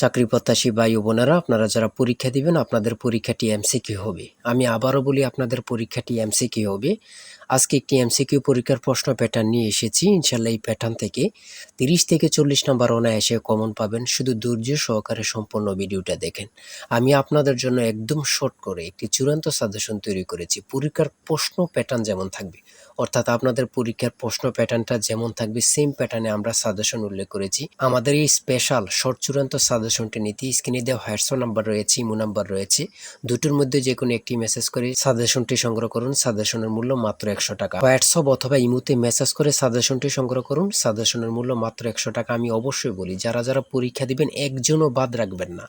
চাকরি প্রত্যাশী ভাই ও বোনেরা, আপনারা যারা পরীক্ষা দিবেন আপনাদের পরীক্ষাটি এমসিকিউ হবে। আমি আবারও বলি, আপনাদের পরীক্ষাটি এমসিকিউ হবে। আজকে একটি এমসিকিউ পরীক্ষার প্রশ্ন প্যাটার্ন নিয়ে এসেছি। ইনশাল্লাহ এই প্যাটার্ন থেকে 30 থেকে 40 নম্বর অনায়াসে কমন পাবেন। শুধু ধৈর্য সহকারে সম্পূর্ণ ভিডিওটা দেখেন। আমি আপনাদের জন্য একদম শর্ট করে একটি চূড়ান্ত সাজেশন তৈরি করেছি। পরীক্ষার প্রশ্ন প্যাটার্ন যেমন থাকবে, অর্থাৎ আপনাদের পরীক্ষার প্রশ্ন প্যাটার্নটা যেমন থাকবে সেম প্যাটার্নে আমরা সাজেশন উল্লেখ করেছি। আমাদের এই স্পেশাল শর্ট চূড়ান্ত সাজেশনটি নিতে স্ক্রিনে দেওয়া হোয়াটসঅ্যাপ নাম্বার রয়েছে, ইমো নাম্বার রয়েছে। দুটোর মধ্যে যে কোনো একটি মেসেজ করে সাজেশনটি সংগ্রহ করুন। সাজেশনের মূল্য মাত্র 100 টাকা। হোয়াটসঅ্যাপ অথবা ইমোতে মেসেজ করে সাজেশনটি সংগ্রহ করুন। সাজেশনের মূল্য মাত্র 100 টাকা। আমি অবশ্যই বলি, যারা যারা পরীক্ষা দিবেন একজনও বাদ রাখবেন না।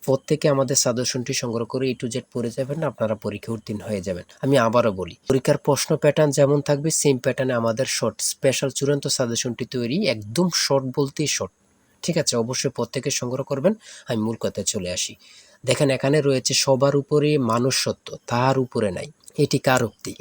প্রত্যেকে আমাদের সাজেশনটি সংগ্রহ করে A to Z পড়ে যাবেন, আপনারা পরীক্ষা উত্তীর্ণ হয়ে যাবেন। আমি আবারও বলি, পরীক্ষার প্রশ্ন প্যাটার্ন যেমন থাকবে সেম প্যাটার্নে আমাদের শর্ট স্পেশাল চূড়ান্ত সাজেশনটি তৈরি। একদম শর্ট বলতেই শর্ট, ঠিক আছে? অবশ্যই প্রত্যেকে সংগ্রহ করবেন। আমি মূল কথায় চলে আসি। দেখেন, এখানে রয়েছে সবার উপরে মানুষ সত্য, তার উপরে নাই। এটি কার উক্তি?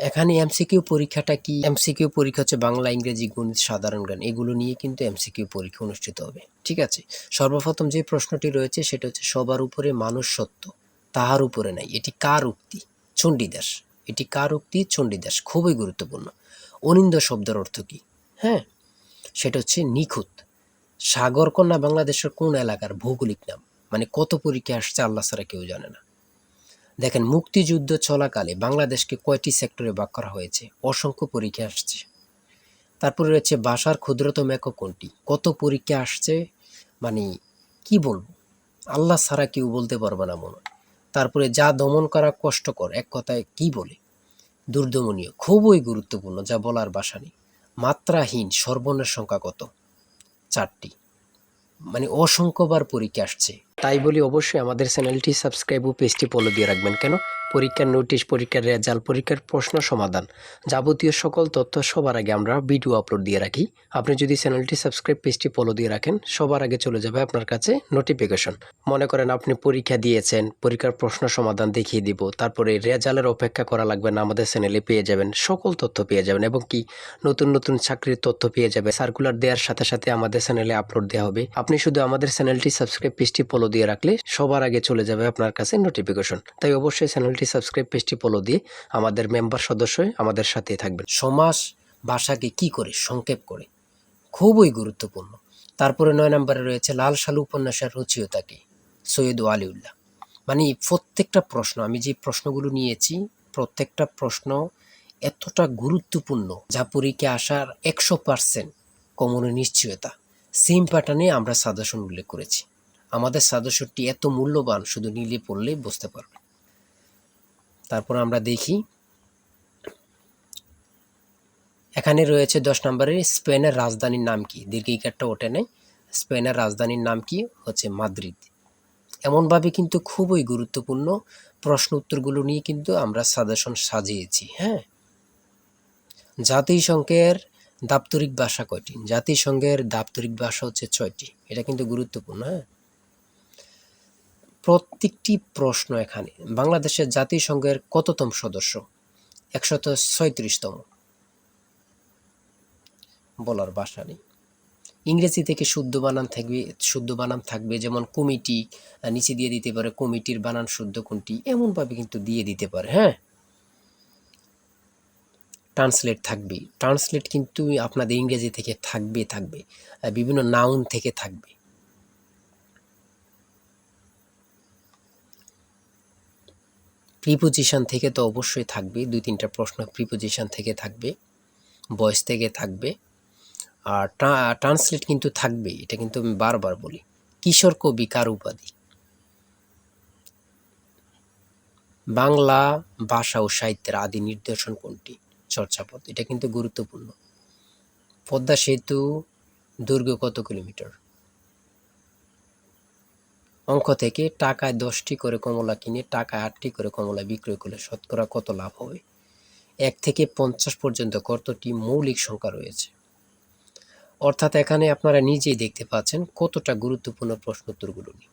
এখানে এমসিকিউ পরীক্ষাটা কি? এমসিকিউ পরীক্ষা হচ্ছে বাংলা, ইংরেজি, গণিত, সাধারণ জ্ঞান, এগুলো নিয়ে কিন্তু এমসিকিউ পরীক্ষা অনুষ্ঠিত হবে, ঠিক আছে? সর্বপ্রথম যে প্রশ্নটি রয়েছে সেটা হচ্ছে সবার উপরে মানুষ সত্য, তাহার উপরে নাই। এটি কার উক্তি? চণ্ডীদাস। এটি কার উক্তি? চণ্ডীদাস। খুবই গুরুত্বপূর্ণ। অনিন্দ্য শব্দের অর্থ কি? হ্যাঁ, সেটা হচ্ছে নিখুঁত। সাগরকন্যা বাংলাদেশের কোন এলাকার ভৌগোলিক নাম? মানে কত পরীক্ষা আসছে আল্লাহ ছাড়া কেউ জানে না। দেখেন, মুক্তিযুদ্ধ চলাকালে বাংলাদেশকে কয়টি সেক্টরে ভাগ করা হয়েছে? অসংখ্য পরীক্ষা আসছে। তারপরে রয়েছে ভাষার ক্ষুদ্রতম একক কোনটি? কত পরীক্ষা আসছে, মানে কি বলবো, আল্লাহ ছাড়া কেউ বলতে পারবে না মনে হয়। তারপরে যা দমন করা কষ্টকর, এক কথায় কি বলে? দুর্দমনীয়। খুবই গুরুত্বপূর্ণ, যা বলার ভাষা নেই। মাত্রাহীন সর্বর্ণের সংখ্যা কত? 4টি। মানে অসংখ্যবার পরীক্ষা আসছে। তাই বলি অবশ্যই আমাদের চ্যানেলটি সাবস্ক্রাইব ও পেজটি ফলো দিয়ে রাখবেন। কেন? পরীক্ষার নোটিশ, পরীক্ষার রেজাল্ট, পরীক্ষার প্রশ্ন সমাধান, যাবতীয় সকল তথ্য সবার আগে আমরা ভিডিও আপলোড দিয়ে রাখি। আপনি যদি চ্যানেলটি সাবস্ক্রাইব, পেজটি ফলো দিয়ে রাখেন, সবার আগে চলে যাবে আপনার কাছে নোটিফিকেশন। মনে করেন আপনি পরীক্ষা দিয়েছেন, পরীক্ষার প্রশ্ন সমাধান দেখিয়ে দিব, তারপরে রেজাল্টের অপেক্ষা করা লাগবে না, আমাদের চ্যানেলে পেয়ে যাবেন, সকল তথ্য পেয়ে যাবেন। এবং কি, নতুন নতুন চাকরির তথ্য পেয়ে যাবে। সার্কুলার দেওয়ার সাথে সাথে আমাদের চ্যানেলে আপলোড দেওয়া হবে। আপনি শুধু আমাদের চ্যানেলটি সাবস্ক্রাইব, পেজটি ফলো দিয়ে রাখলে সবার আগে চলে যাবে আপনার কাছে নোটিফিকেশন। তাই অবশ্যই চ্যানেলটি সাবস্ক্রাইব, পেজটি ফলো দিয়ে আমাদের মেম্বার সদস্য হয়ে আমাদের সাথেই থাকবেন। সমাস ভাষাকে কি করে সংক্ষেপ করে? খুবই গুরুত্বপূর্ণ। তারপরে 9 নম্বরে রয়েছে লাল সালু উপন্যাসের রচয়িতা কে? সৈয়দ ওয়ালিউল্লাহ। মানে প্রত্যেকটা প্রশ্ন, আমি যে প্রশ্নগুলো নিয়েছি, প্রত্যেকটা প্রশ্ন এতটা গুরুত্বপূর্ণ যা পরীক্ষা আসার 100% কমনের নিশ্চয়তা। সেম প্যাটার্নে আমরা সাজেশন উল্লেখ করেছি। আমাদের সাজেশনটি এত মূল্যবান, শুধু নিলে পড়লেই বুঝতে পারবেন। তারপর আমরা দেখি, এখানে রয়েছে 10 নম্বরে স্পেনের রাজধানীর নাম কি? দীর্ঘিকারটা ওঠে নাই। স্পেনের রাজধানীর নাম কি? হচ্ছে মাদ্রিদ। এমনভাবে কিন্তু খুবই গুরুত্বপূর্ণ প্রশ্ন উত্তরগুলো নিয়ে কিন্তু আমরা সাজেশন সাজিয়েছি। হ্যাঁ, জাতিসংঘের দাপ্তরিক ভাষা কয়টি? জাতিসংঘের দাপ্তরিক ভাষা হচ্ছে 6টি। এটা কিন্তু গুরুত্বপূর্ণ। হ্যাঁ, প্রত্যেকটি প্রশ্ন এখানে বাংলাদেশের জাতিসংঘের কততম সদস্য? 136তম। বলার ভাষা নেই। ইংরেজি থেকে শুদ্ধ বানান থাকবে, যেমন কমিটি, নিচে দিয়ে দিতে পারে কমিটির বানান শুদ্ধ কোনটি, এমনভাবে কিন্তু দিয়ে দিতে পারে। হ্যাঁ, ট্রান্সলেট থাকবে। ট্রান্সলেট কিন্তু আপনাদের ইংরেজি থেকে থাকবে, বিভিন্ন নাউন থেকে থাকবে। প্রিপোজিশন থেকে তো অবশ্যই থাকবে, 2-3টা প্রশ্ন প্রিপোজিশন থেকে থাকবে, ভয়েস থেকে থাকবে। আর ট্রান্সলেট কিন্তু থাকবে, এটা কিন্তু আমি বারবার বলি। কিশোর কবি কার উপাধি? বাংলা ভাষা ও সাহিত্যের আদি নিদর্শন কোনটি? চর্যাপদ। এটা কিন্তু গুরুত্বপূর্ণ। পদ্মা সেতু দৈর্ঘ্য কত কিলোমিটার? অঙ্ক থেকে টাকায় 10টি করে কমলা কিনে টাকায় 8টি করে কমলা বিক্রয় করলে শতকরা কত লাভ হবে? 1 থেকে 50 পর্যন্ত কতটি মৌলিক সংখ্যা রয়েছে? অর্থাৎ এখানে আপনারা নিজেই দেখতে পাচ্ছেন কতটা গুরুত্বপূর্ণ প্রশ্ন উত্তরগুলো নিয়ে।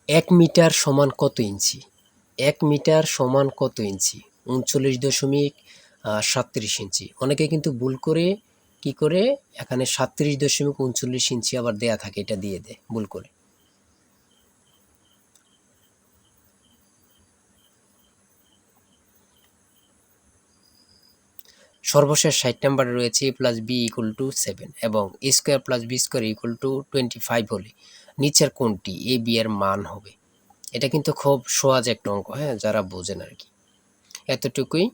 1 মিটার সমান কত ইঞ্চি? 1 মিটার সমান কত ইঞ্চি? 39.37 ইঞ্চি। অনেকে কিন্তু ভুল করে কি করে এখানে 37.39 ইঞ্চি আবার দেয়া থাকে, এটা দিয়ে দেয় ভুল করে। সর্বশেষ 60 নম্বরে রয়েছে a plus B equal to 7 এবং a square plus B square equal to 25 হলে নিচের কোনটি এ বি এর মান হবে? এটা কিন্তু খুব সহজ একটা অঙ্ক, হ্যাঁ, যারা বোঝেন আর কি, এতটুকুই।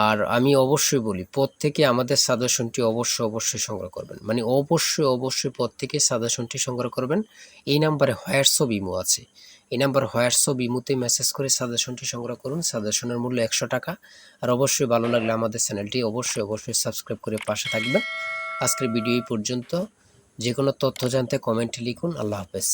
আর আমি অবশ্যই বলি প্রত্যেকে আমাদের সাজেশনটি অবশ্যই সংগ্রহ করবেন, মানে অবশ্যই প্রত্যেকে সাজেশনটি সংগ্রহ করবেন। এই নাম্বারে হোয়াটসঅ্যাপ ইমো আছে, এই নাম্বার হোয়াটসঅ্যাপ ইমোতে মেসেজ করে সাজেশনটি সংগ্রহ করুন। সাজেশনের মূল্য 100 টাকা। আর অবশ্যই ভালো লাগলে আমাদের চ্যানেলটি অবশ্যই সাবস্ক্রাইব করে পাশে থাকবেন। আজকের ভিডিও এই পর্যন্ত। যে কোনো তথ্য জানতে কমেন্টে লিখুন। আল্লাহ হাফেজ।